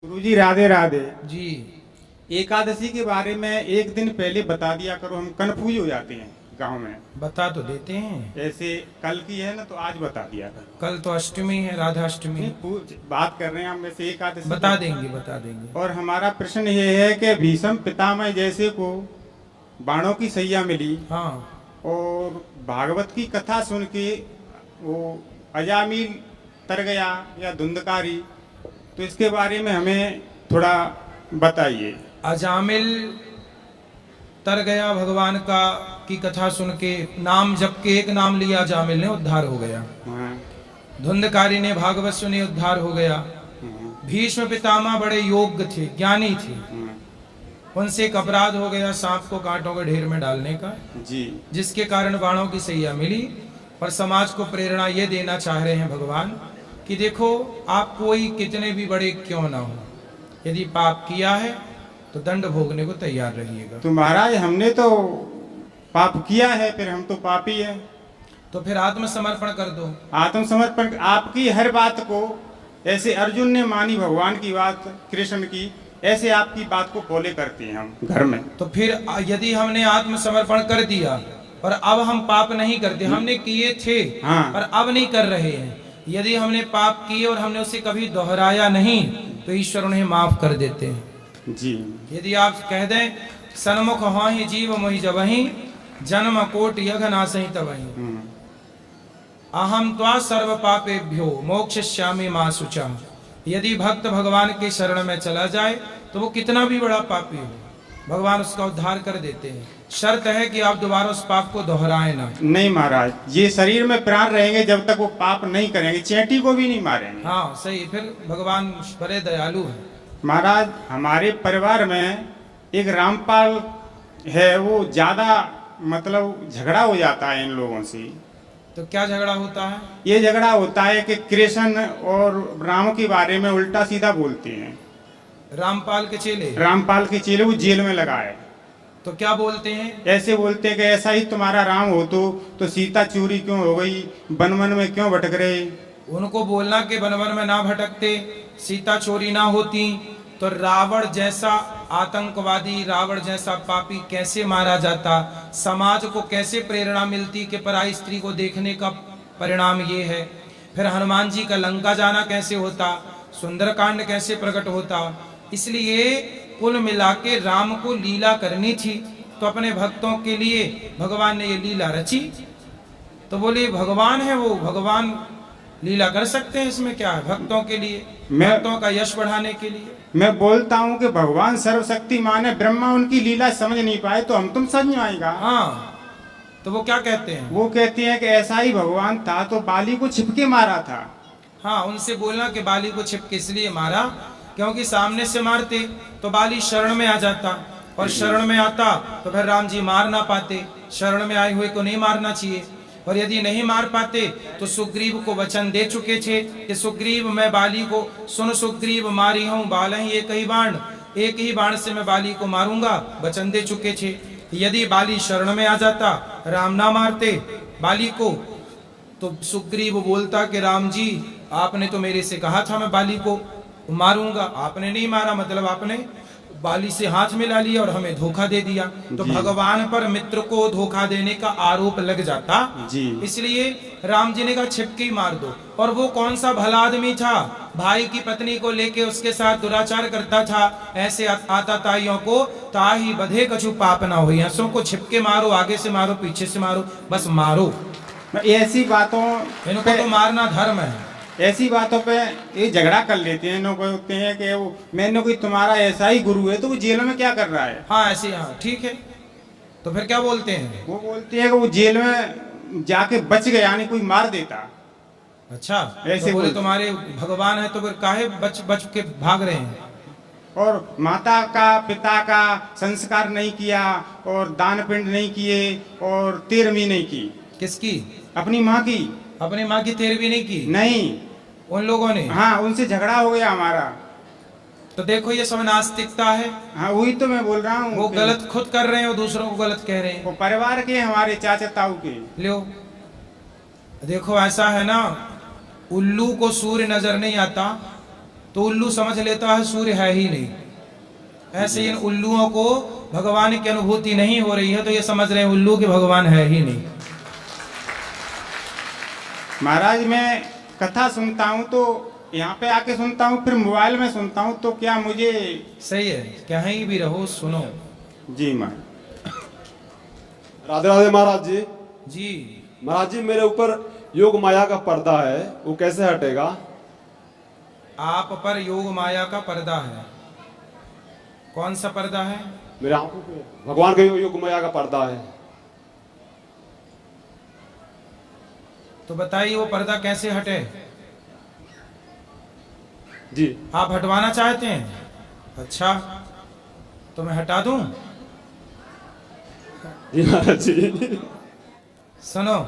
गुरुजी राधे राधे जी। एकादशी के बारे में एक दिन पहले बता दिया करो, हम कन्फ्यूज हो जाते हैं गांव में। बता तो देते हैं। ऐसे कल की है ना, तो आज बता दिया करो। कल तो अष्टमी है, राधा अष्टमी। बात कर रहे हैं हम वैसे एकादशी बता देंगे बता देंगे। और हमारा प्रश्न ये है कि भीष्म पितामह जैसे को बाणों की सैया मिली, हाँ। और भागवत की कथा सुन के वो अजामिल तर गया या धुंधकारी, तो इसके बारे में हमें थोड़ा बताइए। अजामिल तर गया भगवान का की कथा सुन के, नाम जप के एक नाम लिया, अजामिल ने उद्धार हो गया। हाँ, धुंधकारी ने भागवत सुनी, उद्धार हो गया। हाँ, भीष्म पितामह बड़े योग्य थे, ज्ञानी थे। हाँ, उनसे एक अपराध हो गया, सांप को कांटों के ढेर में डालने का, जी जिसके कारण बाणों की सैया मिली। और समाज को प्रेरणा ये देना चाह रहे हैं भगवान कि देखो, आप कोई कितने भी बड़े क्यों ना हो, यदि पाप किया है तो दंड भोगने को तैयार रहिएगा। तो महाराज हमने तो पाप किया है, फिर हम तो पापी है। तो फिर आत्मसमर्पण कर दो। आत्मसमर्पण आपकी हर बात को, ऐसे अर्जुन ने मानी भगवान की बात कृष्ण की, ऐसे आपकी बात को फॉलो करते हैं हम घर में। तो फिर यदि हमने आत्मसमर्पण कर दिया और अब हम पाप नहीं करते, हमने किए थे हाँ। और अब नहीं कर रहे हैं, यदि हमने पाप किए और हमने उसे कभी दोहराया नहीं, तो ईश्वर उन्हें माफ कर देते हैं। जी यदि आप कह दें सन्मुख हाहि जीव मोहि जबहि, जन्म कोटि यघ नासहि तबहि, अहम त्वा सर्व पापेभ्यो मोक्षयिष्यामि मा शुचा। यदि भक्त भगवान के शरण में चला जाए तो वो कितना भी बड़ा पापी हो, भगवान उसका उद्धार कर देते हैं। शर्त है कि आप दोबारा उस पाप को दोहराए ना। नहीं महाराज, ये शरीर में प्राण रहेंगे जब तक वो पाप नहीं करेंगे, चींटी को भी नहीं मारेंगे। हाँ सही, फिर भगवान बड़े दयालु है। महाराज हमारे परिवार में एक रामपाल है, वो ज्यादा मतलब झगड़ा हो जाता है इन लोगों से। तो क्या झगड़ा होता है? ये झगड़ा होता है कि कृष्ण और राम के बारे में उल्टा सीधा बोलते हैं। रामपाल के चेले? रामपाल के चेले वो जेल में लगा है। तो क्या बोलते हैं? ऐसे बोलते हैं कि ऐसा ही तुम्हारा राम हो तो सीता चोरी क्यों हो गई, वन वन में क्यों भटक रहे। उनको बोलना कि वन वन में ना भटकते, सीता चोरी ना होती, तो रावण जैसा आतंकवादी, रावण जैसा पापी कैसे मारा जाता, समाज को कैसे प्रेरणा मिलती कि पराई स्त्री को देखने का परिणाम ये है। फिर हनुमान जी का लंका जाना कैसे होता, सुंदरकांड कैसे प्रकट होता। इसलिए कुल मिला के राम को लीला करनी थी, तो अपने भक्तों के लिए भगवान ने ये लीला रची। तो बोले भगवान है वो, भगवान लीला कर सकते हैं, इसमें क्या है? भक्तों के लिए, भक्तों का यश बढ़ाने के लिए। मैं बोलता हूँ कि भगवान सर्वशक्तिमान है, ब्रह्मा उनकी लीला समझ नहीं पाए तो हम तुम समझ आएगा। हाँ, तो वो क्या कहते हैं? वो कहते हैं कि ऐसा ही भगवान था तो बाली को छिपके मारा था। हाँ, उनसे बोलना कि बाली को छिपके इसलिए मारा क्योंकि सामने से मारते तो बाली शरण में आ जाता, और शरण में आता तो फिर राम जी मार ना पाते। शरण में आए हुए को नहीं मारना चाहिए। और यदि नहीं मार पाते तो सुग्रीव को वचन दे चुके थे कि सुग्रीव मैं बाली को, सुन सुग्रीव मारी हूँ बाल ही एक ही बाण, एक ही बाण से मैं बाली को मारूंगा, वचन दे चुके थे। यदि बाली शरण में आ जाता, राम ना मारते बाली को, तो सुग्रीव बोलता कि राम जी आपने तो मेरे से कहा था मैं बाली को मारूंगा, आपने नहीं मारा, मतलब आपने बाली से हाथ मिला लिया और हमें धोखा दे दिया। तो भगवान पर मित्र को धोखा देने का आरोप लग जाता जी। इसलिए राम जी ने कहा छिपके ही मार दो। और वो कौन सा भला आदमी था, भाई की पत्नी को लेके उसके साथ दुराचार करता था। ऐसे आता ताइयों को ताही बधे कछु पाप ना हो, हंसों को छिपके मारो, आगे से मारो, पीछे से मारो, बस मारो। ऐसी बातों इनको तो मारना धर्म है। ऐसी बातों पे ये झगड़ा कर लेते हैं। बोलते हैं कि वो मैंने कोई तुम्हारा ऐसा ही गुरु है तो वो जेल में क्या कर रहा है। हाँ ऐसे, हाँ ठीक है। तो फिर क्या बोलते हैं? वो बोलते हैं कि वो जेल में जाके बच गया, यानी कोई मार देता। अच्छा, ऐसे तो बोले तुम्हारे भगवान है तो फिर काहे बच बच के भाग रहे हैं? और माता का पिता का संस्कार नहीं किया, और दान पिंड नहीं किए, और तेरहवीं नहीं की। किसकी? अपनी माँ की। अपनी माँ की तेरहवीं नहीं की? नहीं, उन लोगों ने। हाँ, उनसे झगड़ा हो गया हमारा। तो देखो ये सब नास्तिकता है। हाँ वही तो मैं बोल रहा हूँ। वो गलत खुद कर रहे हैं और दूसरों को गलत कह रहे हैं। वो परिवार के हमारे चाचा ताऊ के। लो देखो ऐसा है ना, उल्लू को सूर्य नजर नहीं आता तो उल्लू समझ लेता है सूर्य है ही नहीं। ऐसे इन उल्लुओं को भगवान की अनुभूति नहीं हो रही है तो ये समझ रहे हैं उल्लू के भगवान है ही नहीं। महाराज मैं कथा सुनता हूँ तो यहाँ पे आके सुनता हूँ, फिर मोबाइल में सुनता हूँ, तो क्या मुझे सही है, कहीं भी रहो सुनो। जी महाराज। राधे राधे महाराज जी। जी महाराज जी मेरे ऊपर योग माया का पर्दा है, वो कैसे हटेगा? आप पर योग माया का पर्दा है। कौन सा पर्दा है? मेरे आंखों पे भगवान का योग माया का पर्दा है। तो बताइए वो पर्दा कैसे हटे? जी आप हटवाना चाहते हैं? अच्छा तो मैं हटा दूं? जी महाराज जी। सुनो,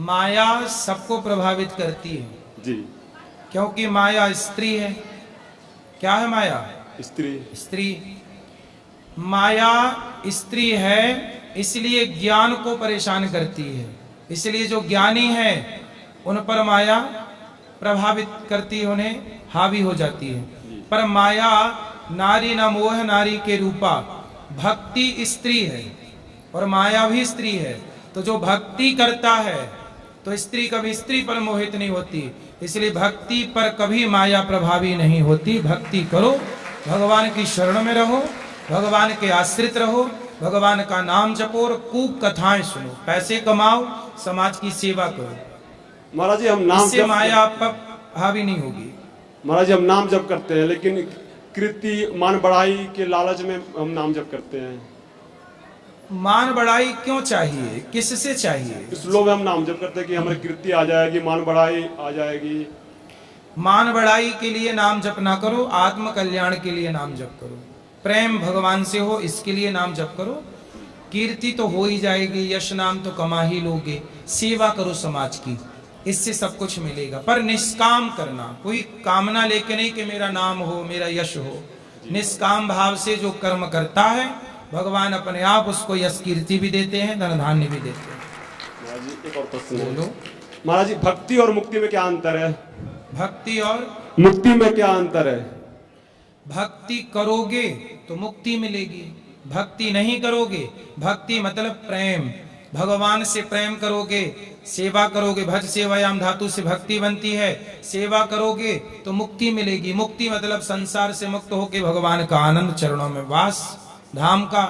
माया सबको प्रभावित करती है जी क्योंकि माया स्त्री है। क्या है माया? स्त्री। स्त्री। माया स्त्री है इसलिए ज्ञान को परेशान करती है, इसलिए जो ज्ञानी है उन पर माया प्रभावित करती है, उन्हें हावी हो जाती है। पर माया नारी न मोह नारी के रूपा, भक्ति स्त्री है और माया भी स्त्री है। तो जो भक्ति करता है तो स्त्री कभी स्त्री पर मोहित नहीं होती, इसलिए भक्ति पर कभी माया प्रभावी नहीं होती। भक्ति करो, भगवान की शरण में रहो, भगवान के आश्रित रहो, भगवान का नाम जपो और खूब कथाएं सुनो, पैसे कमाओ, समाज की सेवा करो। महाराज जी हम नाम इससे जप माया आप पर हावी नहीं होगी। महाराज जी हम नाम जप करते हैं, लेकिन कीर्ति मान बढ़ाई के लालच में हम नाम जप करते हैं। मान बढ़ाई क्यों चाहिए? किससे चाहिए? इस लोभ में हम नाम जप करते हैं कि हमारी कीर्ति आ जाएगी, मान बढ़ाई आ जाएगी। मान बढ़ाई के लिए नाम जप ना करो, आत्म कल्याण के लिए नाम जप करो। प्रेम भगवान से हो इसके लिए नाम जप करो। कीर्ति तो हो ही जाएगी, यश नाम तो कमा ही लोगे। सेवा करो समाज की, इससे सब कुछ मिलेगा। पर निष्काम करना, कोई कामना लेके नहीं कि मेरा नाम हो, मेरा यश हो। निष्काम भाव से जो कर्म करता है भगवान अपने आप उसको यश कीर्ति भी देते हैं, धन धान्य भी देते हैं। महाराज जी एक और प्रश्न है। बोलो। महाराज जी भक्ति और मुक्ति में क्या अंतर है? भक्ति और मुक्ति में क्या अंतर है? भक्ति करोगे तो मुक्ति मिलेगी, भक्ति नहीं करोगे, भक्ति मतलब प्रेम, भगवान से प्रेम करोगे, सेवा करोगे, भज सेवायाम धातु से भक्ति बनती है, सेवा करोगे तो मुक्ति मिलेगी। मुक्ति मतलब संसार से मुक्त होके भगवान का आनंद चरणों में वास, धाम का